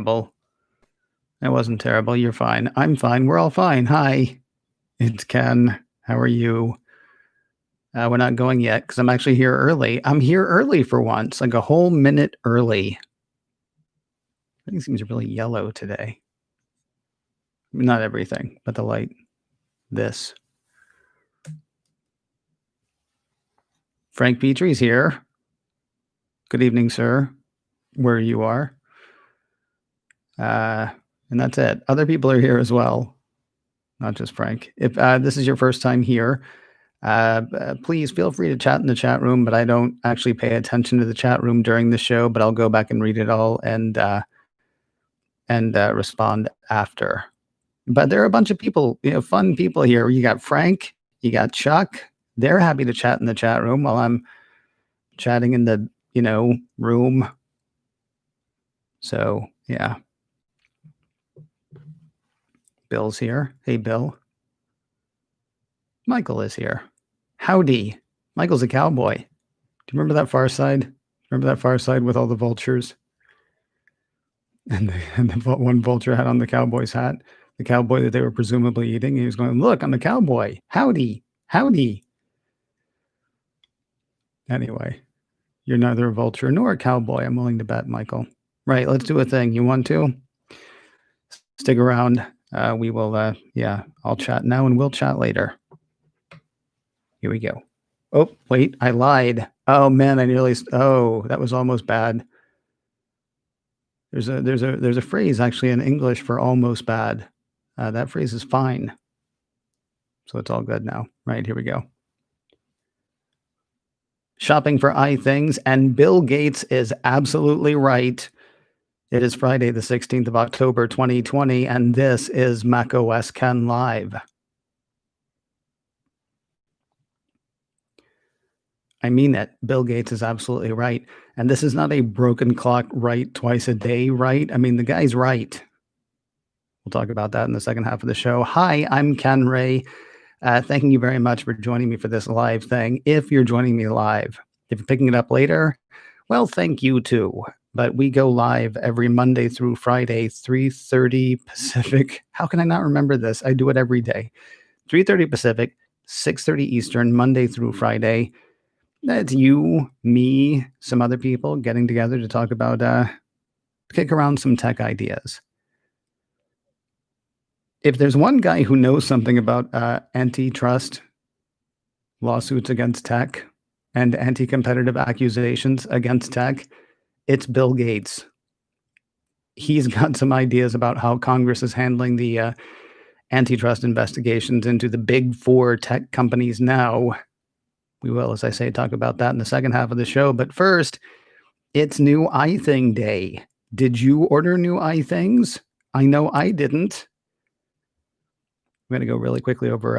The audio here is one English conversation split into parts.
terrible. It wasn't terrible. You're fine. I'm fine. We're all fine. Hi, it's Ken. How are you? We're not going yet because I'm actually here early. I'm here early for once, like a whole minute early. Everything seems really yellow today. Not everything, but the light. This. Frank Petrie's here. Good evening, sir. Where you are. And that's it. Other people are here as well, not just Frank. If this is your first time here, please feel free to chat in the chat room, but I don't actually pay attention to the chat room during the show, but I'll go back and read it all and respond after. But there are a bunch of people, fun people here. You got Frank, you got Chuck. They're happy to chat in the chat room while I'm chatting in the, room. So, yeah. Bill's here. Hey, Bill. Michael is here. Howdy. Michael's a cowboy. Do you remember that Far Side? Remember that Far Side with all the vultures? And the one vulture had on the cowboy's hat, the cowboy that they were presumably eating. He was going, look, I'm a cowboy. Howdy. Howdy. Anyway, you're neither a vulture nor a cowboy. I'm willing to bet, Michael. Right, let's do a thing. You want to? Stick around. We will, I'll chat now and we'll chat later. Here we go. Oh, wait, I lied. Oh man, that was almost bad. There's a phrase actually in English for almost bad. That phrase is fine. So it's all good now. Right, here we go. Shopping for iThings, and Bill Gates is absolutely right. It is Friday, the 16th of October, 2020, and this is macOS Ken Live. I mean it. Bill Gates is absolutely right. And this is not a broken clock right twice a day right. I mean, the guy's right. We'll talk about that in the second half of the show. Hi, I'm Ken Ray. Thanking you very much for joining me for this live thing. If you're joining me live, if you're picking it up later, well, thank you too. But we go live every Monday through Friday, 3:30 Pacific. How can I not remember this? I do it every day. 3:30 Pacific, 6:30 Eastern, Monday through Friday. That's you, me, some other people getting together to talk about, kick around some tech ideas. If there's one guy who knows something about antitrust lawsuits against tech and anti-competitive accusations against tech, it's Bill Gates. He's got some ideas about how Congress is handling the antitrust investigations into the big four tech companies now. We will, as I say, talk about that in the second half of the show. But first, it's new iThing day. Did you order new iThings? I know I didn't. I'm going to go really quickly over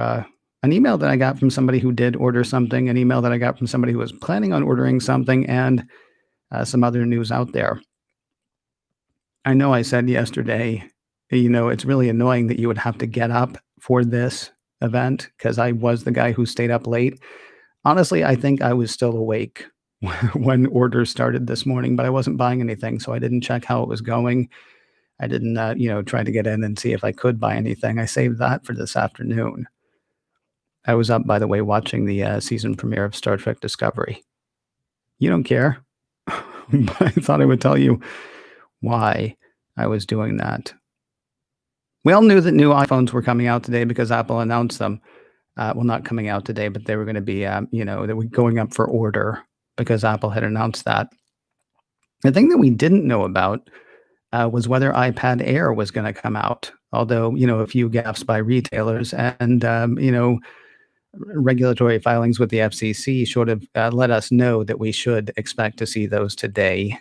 an email that I got from somebody who did order something, an email that I got from somebody who was planning on ordering something, and some other news out there. I know I said yesterday, it's really annoying that you would have to get up for this event because I was the guy who stayed up late. Honestly, I think I was still awake when orders started this morning, but I wasn't buying anything, so I didn't check how it was going. I didn't, try to get in and see if I could buy anything. I saved that for this afternoon. I was up, by the way, watching the season premiere of Star Trek Discovery. You don't care, but I thought I would tell you why I was doing that. We all knew that new iPhones were coming out today because Apple announced them. Well, not coming out today, but they were going to be, they were going up for order because Apple had announced that. The thing that we didn't know about was whether iPad Air was going to come out, although, a few gaffes by retailers and, regulatory filings with the FCC should have let us know that we should expect to see those today.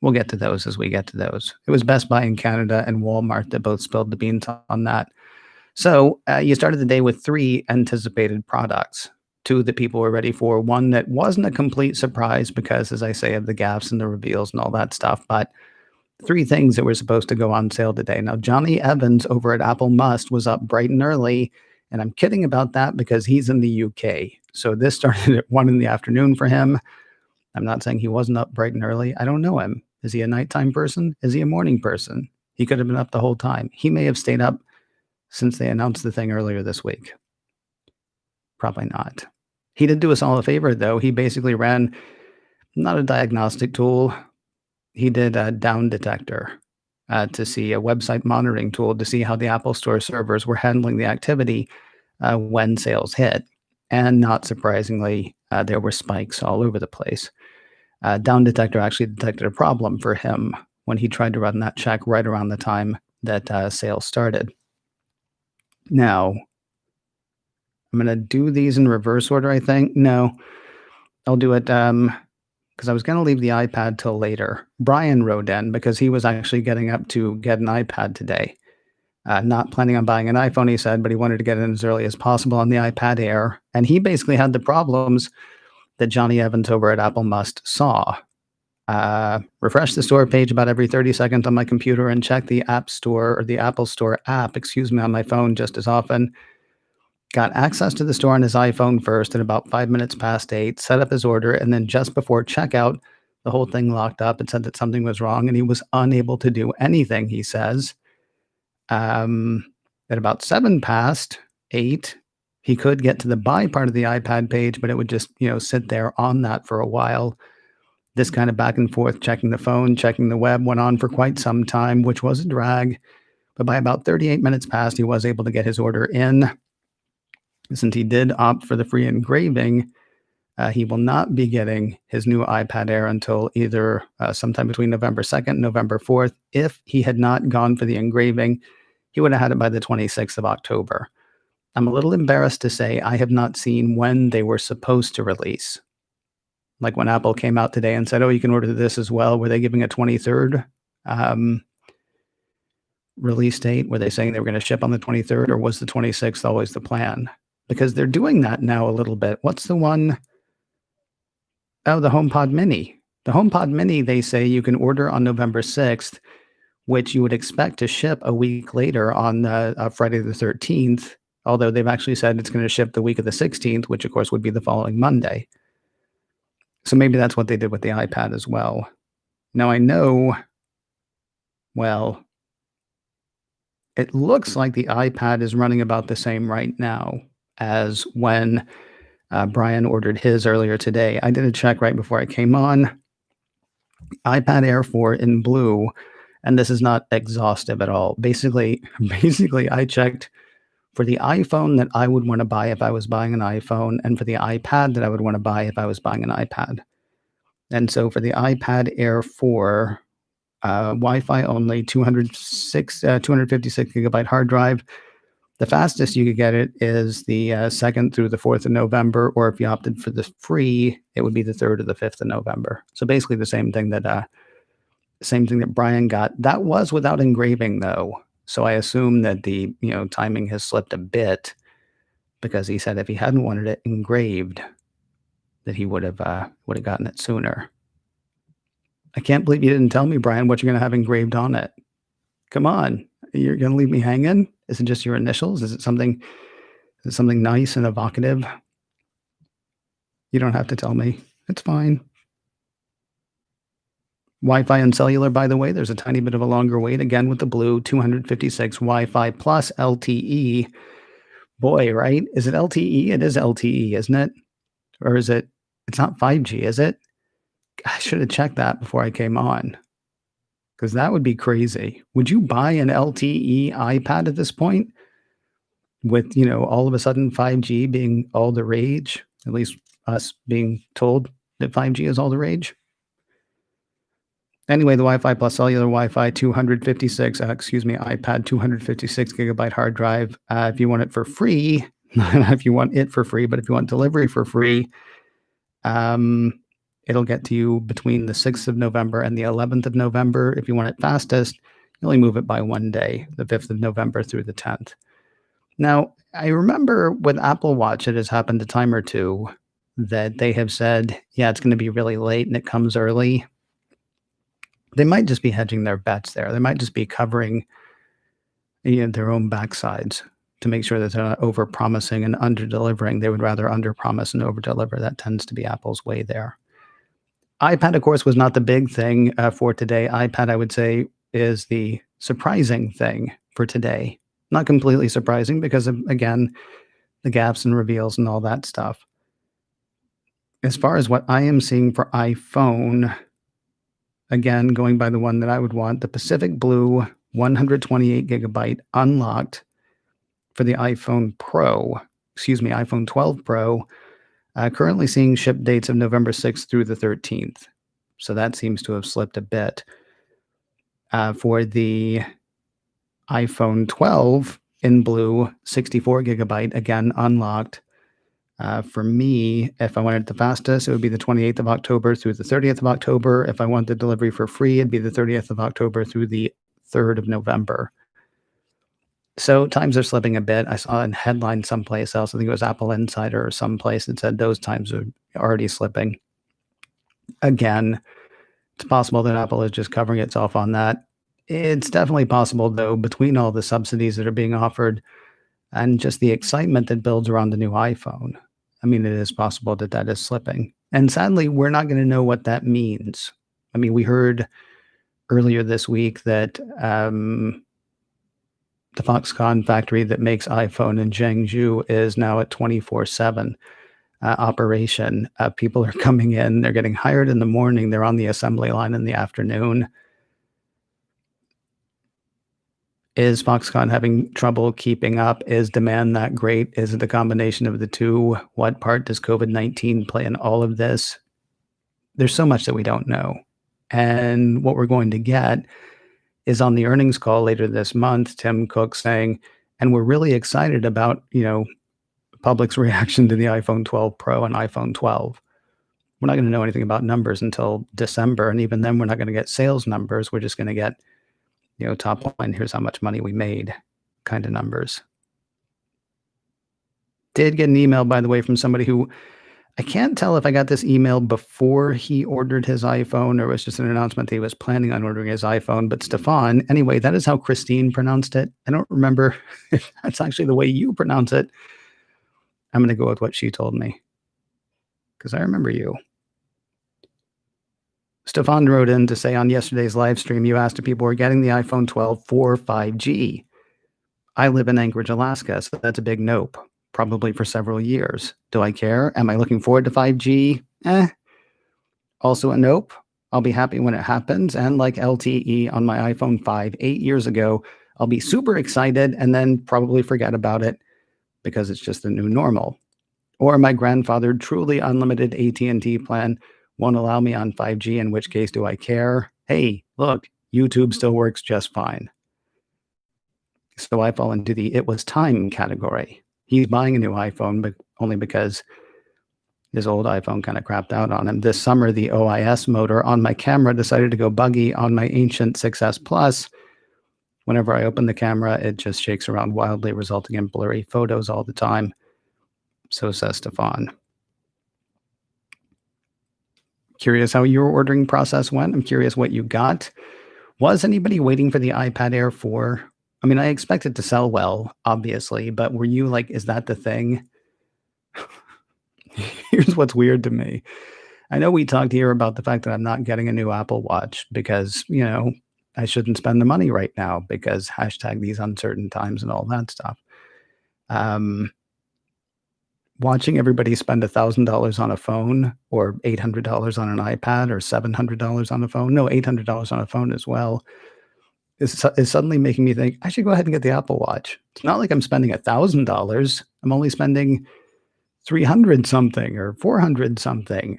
We'll get to those as we get to those. It was Best Buy in Canada and Walmart that both spilled the beans on that. So you started the day with 3 anticipated products, 2 that people were ready for, 1 that wasn't a complete surprise because, as I say, of the gaffes and the reveals and all that stuff, but 3 things that were supposed to go on sale today. Now, Johnny Evans over at Apple Must was up bright and early, and I'm kidding about that because he's in the UK. So this started at 1 in the afternoon for him. I'm not saying he wasn't up bright and early. I don't know him. Is he a nighttime person? Is he a morning person? He could have been up the whole time. He may have stayed up since they announced the thing earlier this week. Probably not. He did do us all a favor, though. He basically ran not a diagnostic tool. He did a down detector to see a website monitoring tool to see how the Apple Store servers were handling the activity when sales hit. And not surprisingly, there were spikes all over the place. Down detector actually detected a problem for him when he tried to run that check right around the time that sales started. Now, I'm going to do these in reverse order, I think. No, I'll do it because I was going to leave the iPad till later. Brian wrote in because he was actually getting up to get an iPad today. Not planning on buying an iPhone, he said, but he wanted to get in as early as possible on the iPad Air. And he basically had the problems that Johnny Evans over at Apple Must saw. Refresh the store page about every 30 seconds on my computer and check the App Store or the Apple Store app, on my phone just as often. Got access to the store on his iPhone first at about 5 minutes past 8, set up his order, and then just before checkout, the whole thing locked up. It said that something was wrong, and he was unable to do anything, he says. At about 7 past 8, he could get to the buy part of the iPad page, but it would just, sit there on that for a while. This kind of back and forth, checking the phone, checking the web, went on for quite some time, which was a drag. But by about 38 minutes past, he was able to get his order in. Since he did opt for the free engraving, he will not be getting his new iPad Air until either sometime between November 2nd and November 4th. If he had not gone for the engraving, he would have had it by the 26th of October. I'm a little embarrassed to say I have not seen when they were supposed to release. Like when Apple came out today and said, oh, you can order this as well. Were they giving a 23rd release date? Were they saying they were going to ship on the 23rd, or was the 26th always the plan? Because they're doing that now a little bit. What's the one? Oh, the HomePod Mini. The HomePod Mini, they say you can order on November 6th, which you would expect to ship a week later on Friday the 13th, although they've actually said it's going to ship the week of the 16th, which of course would be the following Monday. So maybe that's what they did with the iPad as well. Now I know, well, it looks like the iPad is running about the same right now as when Brian ordered his earlier today. I did a check right before I came on. iPad Air 4 in blue, and this is not exhaustive at all. Basically, I checked for the iPhone that I would want to buy if I was buying an iPhone, and for the iPad that I would want to buy if I was buying an iPad. And so for the iPad Air 4, Wi-Fi only, 256 gigabyte hard drive. The fastest you could get it is the 2nd through the 4th of November, or if you opted for the free, it would be the 3rd or the 5th of November. So basically the same thing that Brian got. That was without engraving, though. So I assume that the timing has slipped a bit, because he said if he hadn't wanted it engraved, that he would have gotten it sooner. I can't believe you didn't tell me, Brian, what you're going to have engraved on it. Come on. You're going to leave me hanging? Is it just your initials? Is it something nice and evocative? You don't have to tell me. It's fine. Wi-Fi and cellular, by the way, there's a tiny bit of a longer wait, again with the blue, 256 Wi-Fi plus LTE. Boy, right? Is it LTE? It is LTE, isn't it? Or is it? It's not 5G, is it? I should have checked that before I came on, because that would be crazy. Would you buy an LTE iPad at this point with, all of a sudden 5G being all the rage, at least us being told that 5G is all the rage? Anyway, the Wi-Fi plus cellular Wi-Fi, iPad 256 gigabyte hard drive. If you want it for free, not if you want it for free, but if you want delivery for free, it'll get to you between the 6th of November and the 11th of November. If you want it fastest, you only move it by one day, the 5th of November through the 10th. Now, I remember with Apple Watch, it has happened a time or two that they have said, yeah, it's going to be really late and it comes early. They might just be hedging their bets there. They might just be covering their own backsides to make sure that they're not over-promising and under-delivering. They would rather under-promise and over-deliver. That tends to be Apple's way there. iPad, of course, was not the big thing, for today. iPad, I would say, is the surprising thing for today. Not completely surprising because of, again, the gaps and reveals and all that stuff. As far as what I am seeing for iPhone, again, going by the one that I would want, the Pacific Blue 128 gigabyte unlocked for the iPhone Pro, excuse me, iPhone 12 Pro, currently seeing ship dates of November 6th through the 13th. So that seems to have slipped a bit. For the iPhone 12 in blue, 64 gigabyte, again, unlocked. For me, if I wanted the fastest, it would be the 28th of October through the 30th of October. If I want the delivery for free, it'd be the 30th of October through the 3rd of November. So times are slipping a bit. I saw a headline someplace else. I think it was Apple Insider or someplace that said those times are already slipping. Again, it's possible that Apple is just covering itself on that. It's definitely possible, though, between all the subsidies that are being offered and just the excitement that builds around the new iPhone. I mean, it is possible that that is slipping. And sadly, we're not going to know what that means. I mean, we heard earlier this week that the Foxconn factory that makes iPhone in Zhengzhou is now at 24/7 operation. People are coming in, they're getting hired in the morning, they're on the assembly line in the afternoon. Is Foxconn having trouble keeping up? Is demand that great? Is it the combination of the two? What part does COVID-19 play in all of this? There's so much that we don't know. And what we're going to get is on the earnings call later this month, Tim Cook saying, and we're really excited about, public's reaction to the iPhone 12 Pro and iPhone 12. We're not going to know anything about numbers until December. And even then, we're not going to get sales numbers. We're just going to get, top line, here's how much money we made kind of numbers. Did get an email, by the way, from somebody who I can't tell if I got this email before he ordered his iPhone or it was just an announcement that he was planning on ordering his iPhone. But Stefan, anyway, that is how Christine pronounced it. I don't remember if that's actually the way you pronounce it. I'm going to go with what she told me because I remember you. Stefan wrote in to say on yesterday's live stream, you asked if people were getting the iPhone 12 for 5G. I live in Anchorage, Alaska, so that's a big nope, probably for several years. Do I care? Am I looking forward to 5G? Also a nope. I'll be happy when it happens. And like LTE on my iPhone 5 8 years ago, I'll be super excited and then probably forget about it because it's just the new normal. Or my grandfathered truly unlimited AT&T plan won't allow me on 5G, in which case do I care? Hey, look, YouTube still works just fine. So I fall into the it was time category. He's buying a new iPhone, but only because his old iPhone kind of crapped out on him. This summer, the OIS motor on my camera decided to go buggy on my ancient 6S Plus. Whenever I open the camera, it just shakes around wildly, resulting in blurry photos all the time. So says Stefan. Curious how your ordering process went. I'm curious what you got. Was anybody waiting for the iPad Air 4? I mean, I expect it to sell well, obviously, but were you like, is that the thing? Here's what's weird to me. I know we talked here about the fact that I'm not getting a new Apple Watch because, I shouldn't spend the money right now because hashtag these uncertain times and all that stuff. Watching everybody spend $1,000 on a phone or $800 on an iPad or $700 on a phone, no, $800 on a phone as well, is suddenly making me think I should go ahead and get the Apple Watch. It's not like I'm spending $1,000. I'm only spending 300 something or 400 something.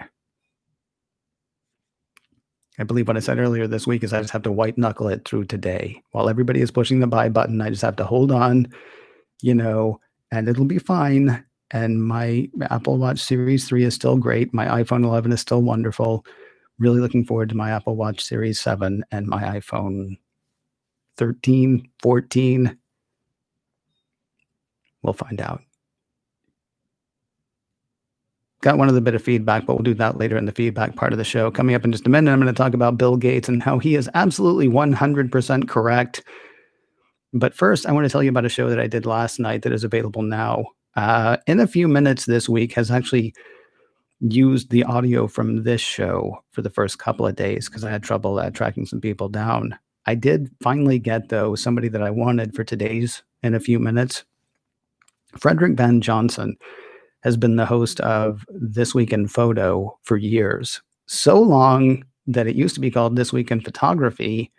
I believe what I said earlier this week is I just have to white knuckle it through today. While everybody is pushing the buy button, I just have to hold on, and it'll be fine. And my Apple Watch Series 3 is still great. My iPhone 11 is still wonderful. Really looking forward to my Apple Watch Series 7 and my iPhone 13, 14. We'll find out. Got one other bit of feedback, but we'll do that later in the feedback part of the show. Coming up in just a minute, I'm going to talk about Bill Gates and how he is absolutely 100% correct. But first, I want to tell you about a show that I did last night that is available now. In a few minutes this week has actually used the audio from this show for the first couple of days because I had trouble tracking some people down. I did finally get, though, somebody that I wanted for today's in a few minutes. Frederick Van Johnson has been the host of This Week in Photo for years. So long that it used to be called This Week in Photography,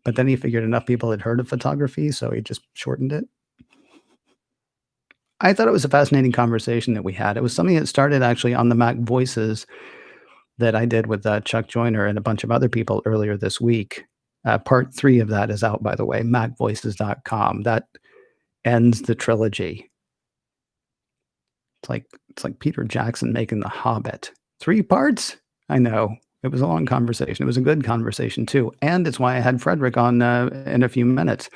but then he figured enough people had heard of photography, so he just shortened it. I thought it was a fascinating conversation that we had. It was something that started actually on the Mac Voices that I did with Chuck Joyner and a bunch of other people earlier this week. Part 3 of that is out, by the way, macvoices.com. That ends the trilogy. It's like Peter Jackson making The Hobbit. 3 parts? I know. It was a long conversation. It was a good conversation too, and it's why I had Frederick on in a few minutes,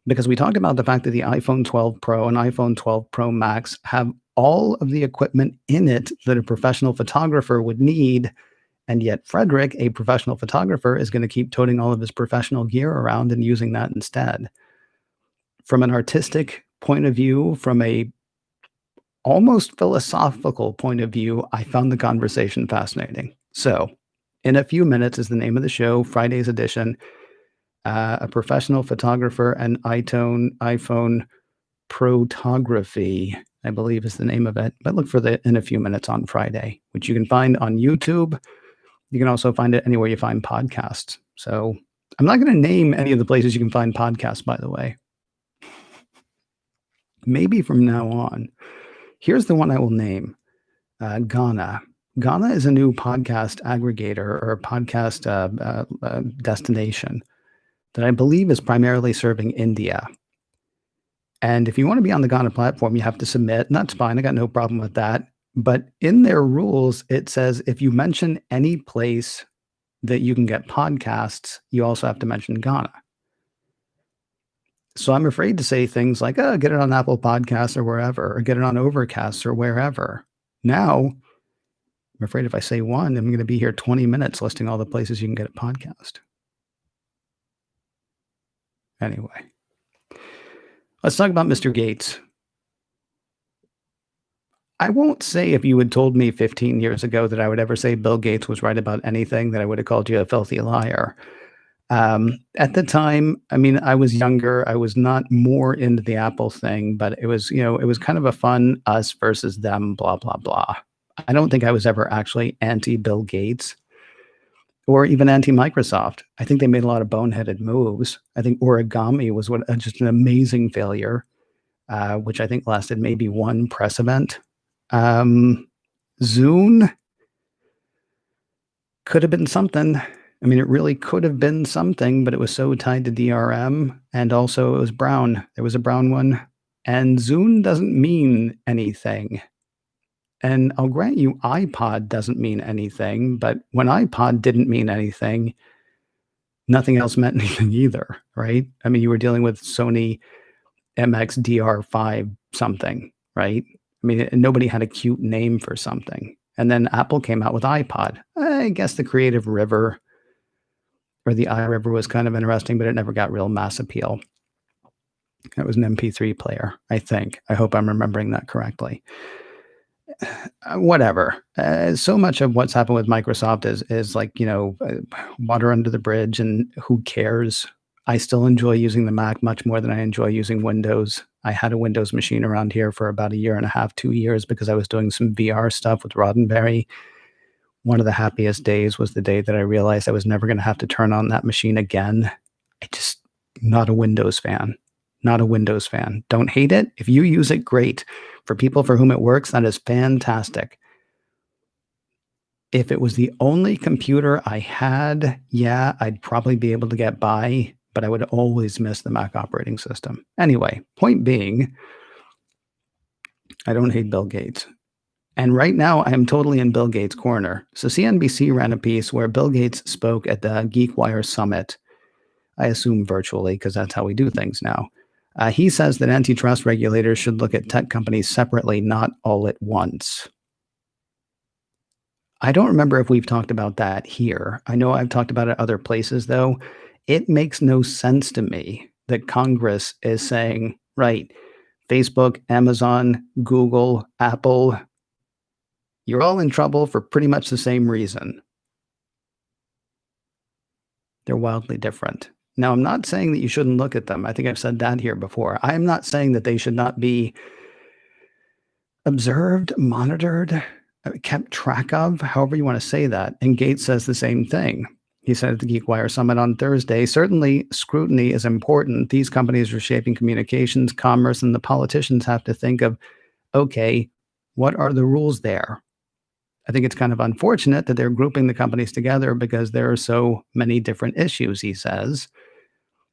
because we talked about the fact that the iPhone 12 Pro and iPhone 12 Pro Max have all of the equipment in it that a professional photographer would need, and yet Frederick, a professional photographer, is going to keep toting all of his professional gear around and using that instead. From an artistic point of view, from a almost philosophical point of view, I found the conversation fascinating. So, in a few minutes is the name of the show, Friday's edition. A professional photographer and iPhone Protography, I believe is the name of it. But look for the In a Few Minutes on Friday, which you can find on YouTube. You can also find it anywhere you find podcasts. So I'm not going to name any of the places you can find podcasts, by the way. Maybe from now on. Here's the one I will name, Ghana. Ghana is a new podcast aggregator or podcast destination that I believe is primarily serving India. And if you want to be on the Ghana platform, you have to submit, and that's fine. I got no problem with that. But in their rules, it says if you mention any place that you can get podcasts, you also have to mention Ghana. So I'm afraid to say things like, oh, get it on Apple Podcasts or wherever, or get it on Overcast or wherever. Now, I'm afraid if I say one, I'm going to be here 20 minutes listing all the places you can get a podcast. Anyway, let's talk about Mr. Gates. I won't say if you had told me 15 years ago that I would ever say Bill Gates was right about anything, that I would have called you a filthy liar. At the time, I mean, I was younger. I was not more into the Apple thing, but it was, it was kind of a fun us versus them, blah, blah, blah. I don't think I was ever actually anti Bill Gates or even anti Microsoft. I think they made a lot of boneheaded moves. I think Origami was just an amazing failure, which I think lasted maybe one press event. Zune could have been something. I mean, it really could have been something, but it was so tied to DRM, and also it was brown. There was a brown one, and Zune doesn't mean anything. And I'll grant you iPod doesn't mean anything, but when iPod didn't mean anything, nothing else meant anything either, right? I mean, you were dealing with Sony MXDR5 something, right? I mean, nobody had a cute name for something. And then Apple came out with iPod. I guess the Creative River or the iRiver was kind of interesting, but it never got real mass appeal. It was an MP3 player, I think. I hope I'm remembering that correctly. Whatever. So much of what's happened with Microsoft is like, water under the bridge, and who cares? I still enjoy using the Mac much more than I enjoy using Windows. I had a Windows machine around here for about a year and a half, 2 years, because I was doing some VR stuff with Roddenberry. One of the happiest days was the day that I realized I was never going to have to turn on that machine again. Not a Windows fan. Not a Windows fan. Don't hate it. If you use it, great. For people for whom it works, that is fantastic. If it was the only computer I had, yeah, I'd probably be able to get by, but I would always miss the Mac operating system. Anyway, point being, I don't hate Bill Gates. And right now, I am totally in Bill Gates' corner. So CNBC ran a piece where Bill Gates spoke at the GeekWire Summit. I assume virtually, because that's how we do things now. He says that antitrust regulators should look at tech companies separately, not all at once. I don't remember if we've talked about that here. I know I've talked about it other places, though. It makes no sense to me that Congress is saying, right, Facebook, Amazon, Google, Apple, You're all in trouble for pretty much the same reason. They're wildly different. Now, I'm not saying that you shouldn't look at them. I think I've said that here before. I am not saying that they should not be observed, monitored, kept track of, however you want to say that. And Gates says the same thing. He said at the GeekWire Summit on Thursday, certainly scrutiny is important. These companies are shaping communications, commerce, and the politicians have to think of, okay, what are the rules there? I think it's kind of unfortunate that they're grouping the companies together because there are so many different issues, he says.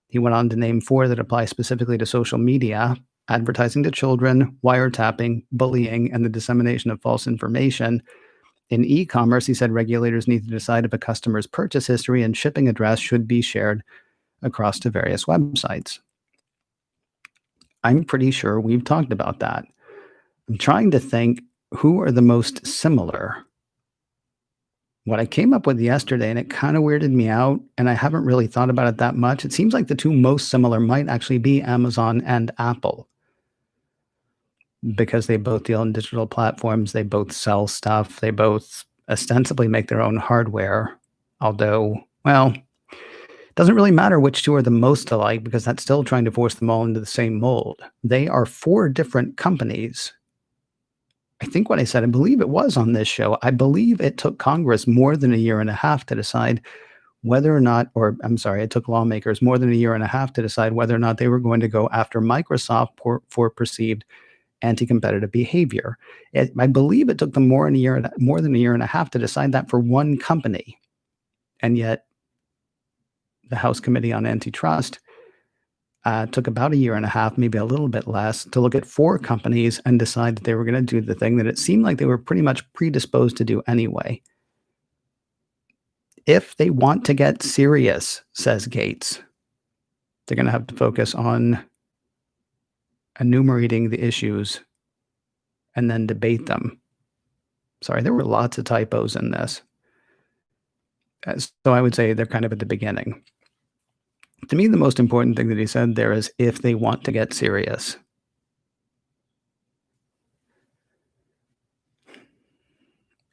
He went on to name four that apply specifically to social media: advertising to children, wiretapping, bullying, and the dissemination of false information. In e commerce, he said regulators need to decide if a customer's purchase history and shipping address should be shared across to various websites. I'm pretty sure we've talked about that. I'm trying to think who are the most similar. What I came up with yesterday, and it kind of weirded me out, and I haven't really thought about it that much. It seems like the two most similar might actually be Amazon and Apple because they both deal in digital platforms. They both sell stuff. They both ostensibly make their own hardware. Although, well, it doesn't really matter which two are the most alike because that's still trying to force them all into the same mold. They are four different companies. I think what I said, I believe it was on this show. I believe it took Congress more than a year and a half to decide whether or not, or I'm sorry, it took lawmakers more than a year and a half to decide whether or not they were going to go after Microsoft for perceived anti-competitive behavior. I believe it took them more than a year and a half to decide that for one company. And yet the House Committee on Antitrust took about a year and a half, maybe a little bit less, to look at four companies and decide that they were going to do the thing that it seemed like they were pretty much predisposed to do anyway. If they want to get serious, says Gates, they're going to have to focus on enumerating the issues and then debate them. Sorry, there were lots of typos in this. So I would say they're kind of at the beginning. To me, the most important thing that he said there is if they want to get serious.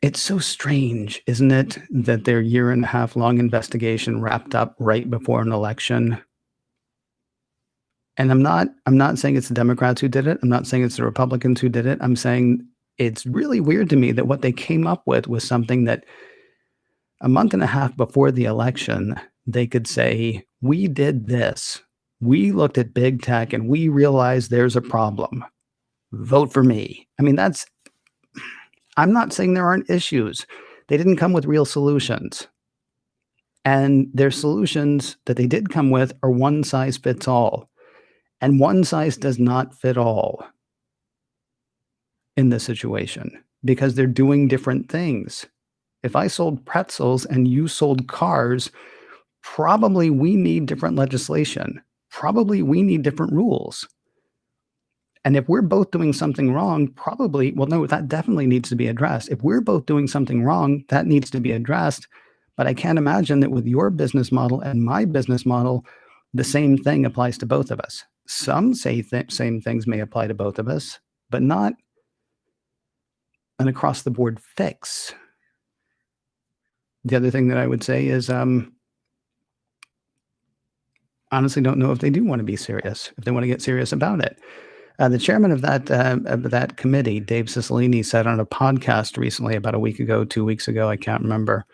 It's so strange, isn't it, that their year and a half long investigation wrapped up right before an election. And I'm not saying it's the Democrats who did it. I'm not saying it's the Republicans who did it. I'm saying it's really weird to me that what they came up with was something that a month and a half before the election, they could say, we did this. We looked at big tech and we realized there's a problem. Vote for me. I mean, I'm not saying there aren't issues. They didn't come with real solutions. And their solutions that they did come with are one size fits all. And one size does not fit all in this situation because they're doing different things. If I sold pretzels and you sold cars, probably we need different legislation. Probably we need different rules. And if we're both doing something wrong, no, that definitely needs to be addressed. If we're both doing something wrong, that needs to be addressed. But I can't imagine that with your business model and my business model, the same thing applies to both of us. Some say same things may apply to both of us, but not an across the board fix. The other thing that I would say is, honestly don't know if they do want to be serious, if they want to get serious about it. The chairman of that committee, Dave Cicilline, said on a podcast recently, about a week ago, 2 weeks ago, I can't remember,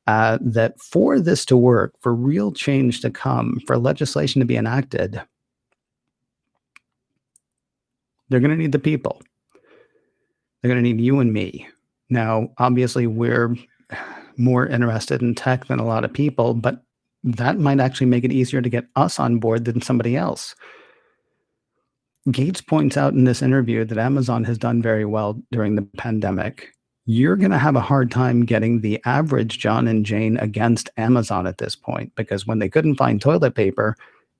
that for this to work, for real change to come, for legislation to be enacted, they're going to need the people. They're going to need you and me. Now, obviously, we're more interested in tech than a lot of people, but that might actually make it easier to get us on board than somebody else. Gates points out in this interview that Amazon has done very well during the pandemic. You're going to have a hard time getting the average John and Jane against Amazon at this point, because when they couldn't find toilet paper,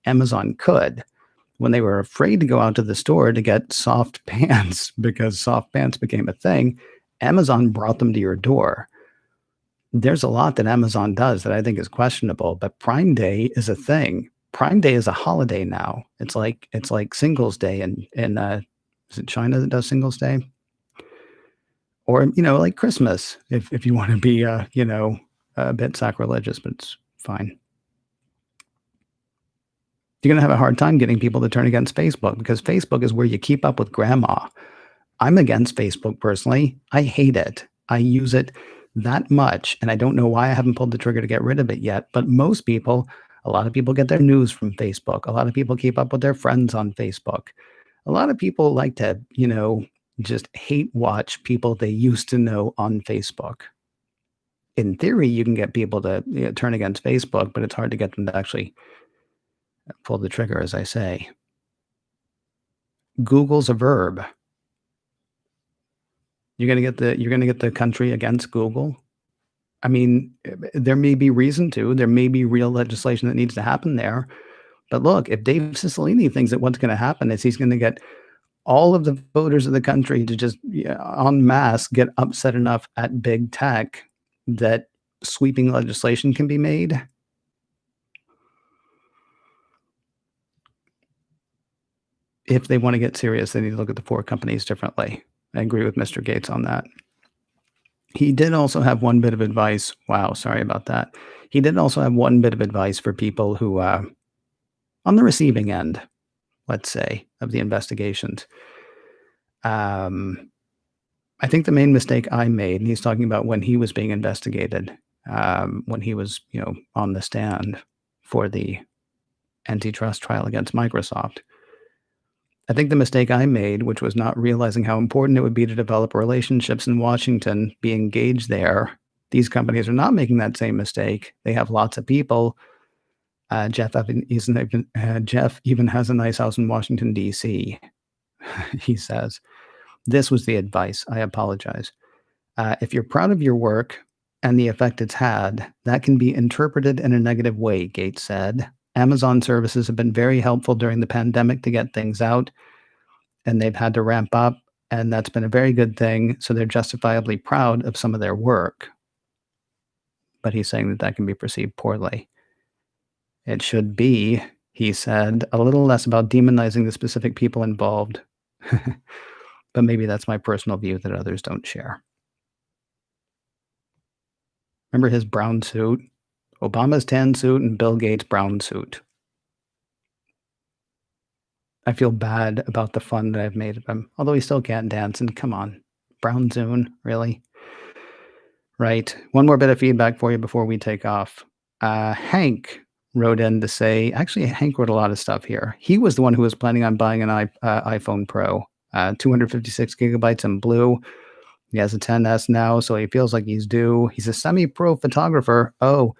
Amazon could. When they were afraid to go out to the store to get soft pants because soft pants became a thing, Amazon brought them to your door. There's a lot that Amazon does that I think is questionable, but Prime Day is a thing. Prime Day is a holiday now. It's like Singles Day in is it China that does Singles Day? Or, like Christmas, if you want to be, a bit sacrilegious, but it's fine. You're going to have a hard time getting people to turn against Facebook because Facebook is where you keep up with grandma. I'm against Facebook personally. I hate it. I use it that much, and I don't know why I haven't pulled the trigger to get rid of it yet. But most people, a lot of people get their news from Facebook. A lot of people keep up with their friends on Facebook. A lot of people like to, just hate watch people they used to know on Facebook. In theory, you can get people to turn against Facebook, but it's hard to get them to actually pull the trigger, as I say. Google's a verb. You're gonna get the country against Google. I mean, there may be reason to. There may be real legislation that needs to happen there. But look, if Dave Cicilline thinks that what's going to happen is he's going to get all of the voters of the country to just en masse get upset enough at big tech that sweeping legislation can be made. If they want to get serious, they need to look at the four companies differently. I agree with Mr. Gates on that. He did also have one bit of advice. Wow, sorry about that. He did also have one bit of advice for people who, on the receiving end, let's say, of the investigations. I think the main mistake I made, and he's talking about when he was being investigated, when he was, on the stand for the antitrust trial against Microsoft. I think the mistake I made, which was not realizing how important it would be to develop relationships in Washington, be engaged there. These companies are not making that same mistake. They have lots of people. Jeff even has a nice house in Washington, D.C., he says. This was the advice. I apologize. If you're proud of your work and the effect it's had, that can be interpreted in a negative way, Gates said. Amazon services have been very helpful during the pandemic to get things out, and they've had to ramp up, and that's been a very good thing. So they're justifiably proud of some of their work. But he's saying that that can be perceived poorly. It should be, he said, a little less about demonizing the specific people involved. But maybe that's my personal view that others don't share. Remember his brown suit? Obama's tan suit and Bill Gates' brown suit. I feel bad about the fun that I've made of him, although he still can't dance. And come on, brown Zune, really? Right. One more bit of feedback for you before we take off. Hank wrote in to say, actually, Hank wrote a lot of stuff here. He was the one who was planning on buying an iPhone Pro, 256 gigabytes in blue. He has a 10S now, so he feels like he's due. He's a semi-pro photographer. Oh,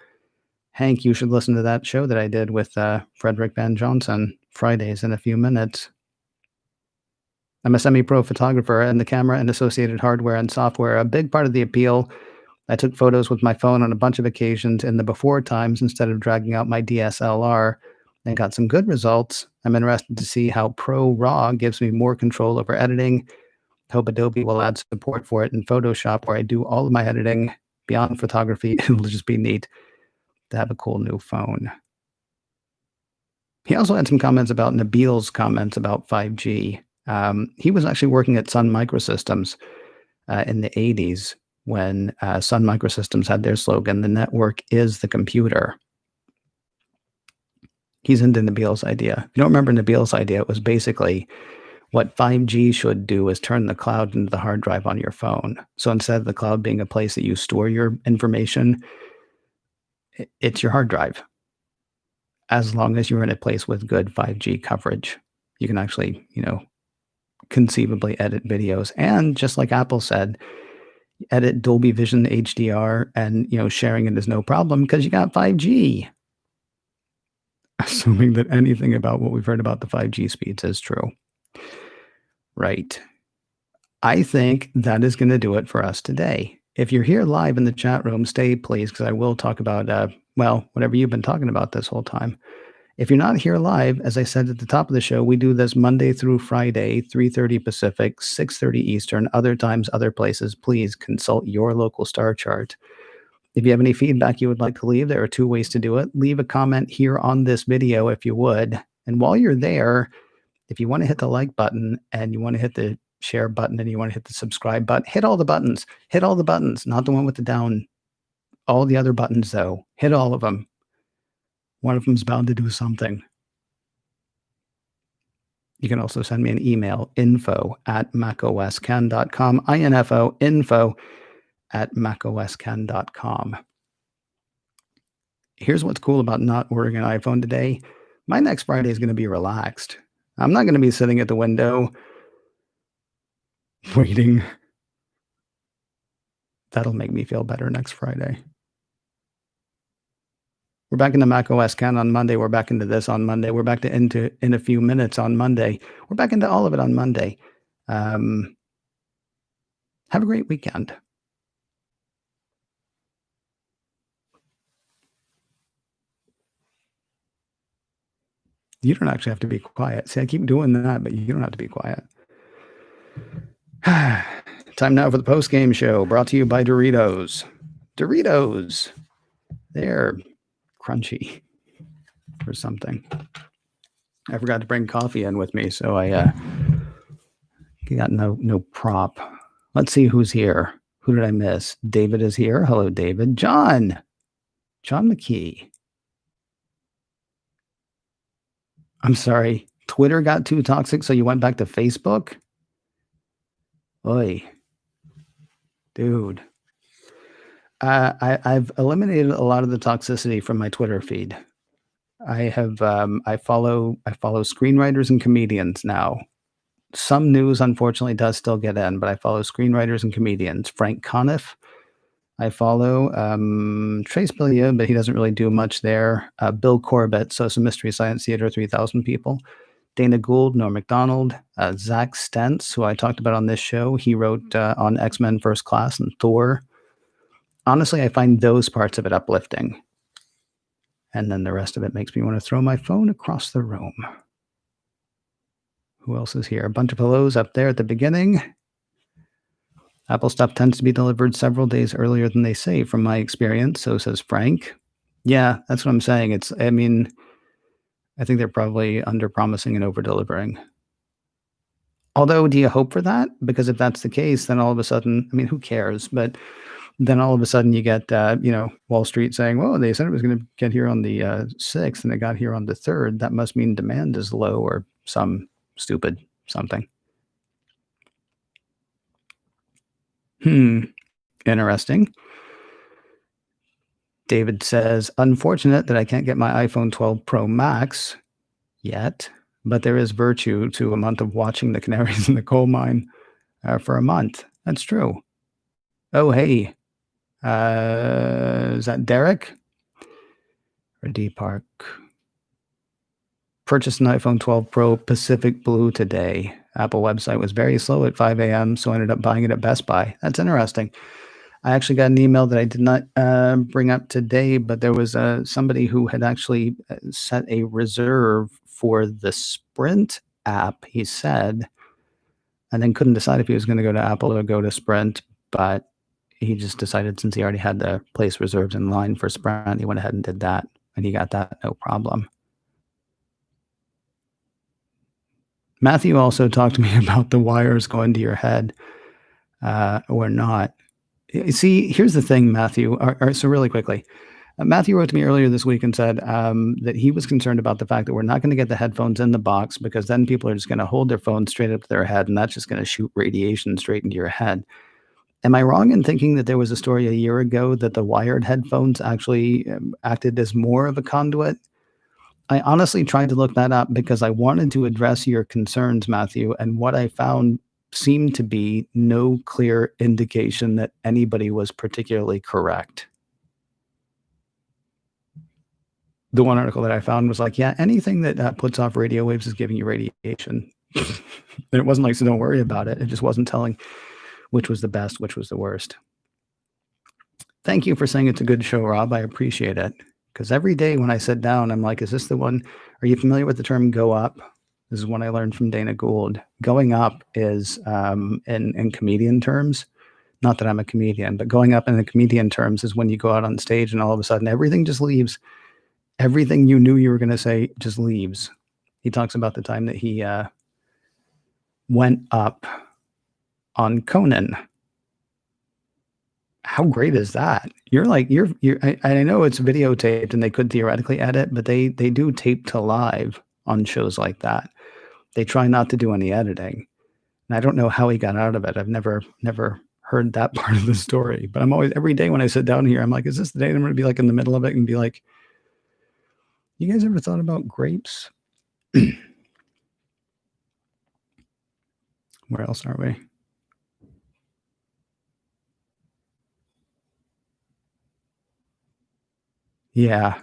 Hank, you should listen to that show that I did with Frederick Van Johnson, Fridays in a few minutes. I'm a semi-pro photographer, and the camera and associated hardware and software are a big part of the appeal. I took photos with my phone on a bunch of occasions in the before times instead of dragging out my DSLR and got some good results. I'm interested to see how Pro RAW gives me more control over editing. Hope Adobe will add support for it in Photoshop, where I do all of my editing. Beyond photography, it'll just be neat to have a cool new phone. He also had some comments about Nabil's comments about 5G. He was actually working at Sun Microsystems in the 80s when Sun Microsystems had their slogan, "The network is the computer." He's into Nabil's idea. If you don't remember Nabil's idea, it was basically what 5G should do is turn the cloud into the hard drive on your phone. So instead of the cloud being a place that you store your information, it's your hard drive. As long as you're in a place with good 5G coverage, you can actually, conceivably edit videos. And just like Apple said, edit Dolby Vision HDR and, sharing it is no problem because you got 5G. Assuming that anything about what we've heard about the 5G speeds is true. Right. I think that is going to do it for us today. If you're here live in the chat room, stay please, because I will talk about, whatever you've been talking about this whole time. If you're not here live, as I said at the top of the show, we do this Monday through Friday, 3:30 Pacific, 6:30 Eastern, other times, other places. Please consult your local star chart. If you have any feedback you would like to leave, there are two ways to do it. Leave a comment here on this video if you would. And while you're there, if you want to hit the like button and you want to hit the share button and you want to hit the subscribe button, hit all the buttons. Hit all the buttons, not the one with the down. All the other buttons, though. Hit all of them. One of them's bound to do something. You can also send me an email, info@macoscan.com, info, info@macoscan.com. Here's what's cool about not ordering an iPhone today. My next Friday is going to be relaxed. I'm not going to be sitting at the window waiting. That'll make me feel better next Friday. We're back into macOS Can on Monday. We're back into this on Monday. We're back to into in a few minutes on Monday. We're back into all of it on Monday. Have a great weekend. You don't actually have to be quiet. See, I keep doing that, but you don't have to be quiet. Time now for the post-game show, brought to you by Doritos. Doritos. They're crunchy or something. I forgot to bring coffee in with me, so I got no prop. Let's see who's here. Who did I miss? David is here. Hello, David. John McKee. I'm sorry. Twitter got too toxic, so you went back to Facebook? Oy. Dude. I've eliminated a lot of the toxicity from my Twitter feed. I follow screenwriters and comedians now. Some news, unfortunately, does still get in, but I follow screenwriters and comedians. Frank Conniff, I follow. Trace Billieux, but he doesn't really do much there. Bill Corbett, so some Mystery Science Theater, 3,000 people. Dana Gould, Norm Macdonald, Zach Stentz, who I talked about on this show. He wrote on X-Men First Class and Thor. Honestly, I find those parts of it uplifting. And then the rest of it makes me want to throw my phone across the room. Who else is here? A bunch of hellos up there at the beginning. Apple stuff tends to be delivered several days earlier than they say, from my experience. So says Frank. Yeah, that's what I'm saying. I think they're probably under-promising and over-delivering. Although, do you hope for that? Because if that's the case, then all of a sudden, who cares? But then all of a sudden you get, Wall Street saying, well, they said it was going to get here on the 6th and it got here on the 3rd. That must mean demand is low or some stupid something. Interesting. David says, unfortunate that I can't get my iPhone 12 Pro Max yet, but there is virtue to a month of watching the canaries in the coal mine for a month. That's true. Oh, hey. Is that Derek? Or D Park? Purchased an iPhone 12 Pro Pacific Blue today. Apple website was very slow at 5 a.m., so I ended up buying it at Best Buy. That's interesting. I actually got an email that I did not bring up today, but there was somebody who had actually set a reserve for the Sprint app, he said, and then couldn't decide if he was going to go to Apple or go to Sprint, but he just decided, since he already had the place reserved in line for Sprint, he went ahead and did that, and he got that no problem. Matthew also talked to me about the wires going to your head or not. See, here's the thing, Matthew. So really quickly, Matthew wrote to me earlier this week and said that he was concerned about the fact that we're not going to get the headphones in the box, because then people are just going to hold their phone straight up to their head, and that's just going to shoot radiation straight into your head. Am I wrong in thinking that there was a story a year ago that the wired headphones actually acted as more of a conduit? I honestly tried to look that up because I wanted to address your concerns, Matthew, and what I found seemed to be no clear indication that anybody was particularly correct. The one article that I found was like, yeah, anything that puts off radio waves is giving you radiation. And it wasn't like, so don't worry about it. It just wasn't telling which was the best, which was the worst. Thank you for saying it's a good show, Rob. I appreciate it. Because every day when I sit down, I'm like, is this the one? Are you familiar with the term go up? This is one I learned from Dana Gould. Going up is, in comedian terms, not that I'm a comedian, but going up in the comedian terms is when you go out on stage and all of a sudden everything just leaves. Everything you knew you were going to say just leaves. He talks about the time that he went up on Conan. How great is that? You're like you're I know it's videotaped and they could theoretically edit, but they do tape to live on shows like that. They try not to do any editing, and I don't know how he got out of it. I've never heard that part of the story, but I'm always every day when I sit down here, I'm like, "Is this the day I'm gonna be, like, in the middle of it and be like, 'You guys ever thought about grapes?'" Where else are we? Yeah,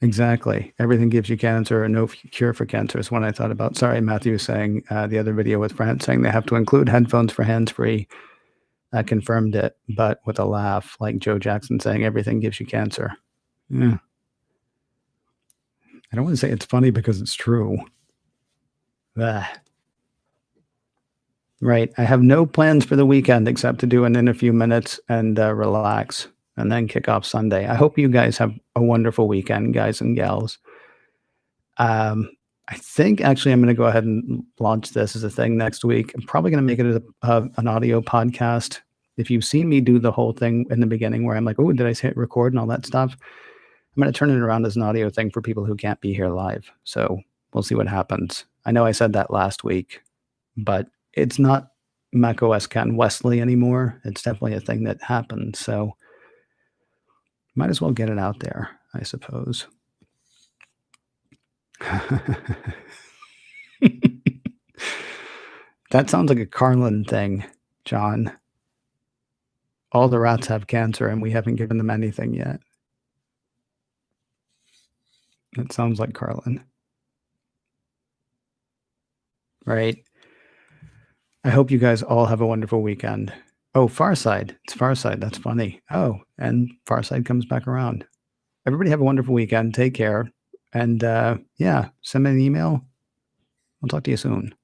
exactly. Everything gives you cancer and no cure for cancer is one I thought about. Sorry, Matthew was saying, the other video with France saying they have to include headphones for hands-free. I confirmed it, but with a laugh, like Joe Jackson saying everything gives you cancer. Yeah. I don't wanna say it's funny because it's true. Ugh. Right. I have no plans for the weekend except to do it in a few minutes and, relax, and then kick off Sunday. I hope you guys have a wonderful weekend, guys and gals. Um, I think actually I'm gonna go ahead and launch this as a thing next week. I'm probably gonna make it an audio podcast. If you've seen me do the whole thing in the beginning where I'm like, "Oh, did I hit record?" and all that stuff, I'm gonna turn it around as an audio thing for people who can't be here live. So, we'll see what happens. I know I said that last week, but it's not macOS Ken Wesley anymore. It's definitely a thing that happens, so might as well get it out there, I suppose. That sounds like a Carlin thing, John. All the rats have cancer, and we haven't given them anything yet. That sounds like Carlin, right? I hope you guys all have a wonderful weekend. Oh, Farside. It's Farside. That's funny. Oh, and Farside comes back around. Everybody have a wonderful weekend. Take care. And yeah, send me an email. I'll talk to you soon.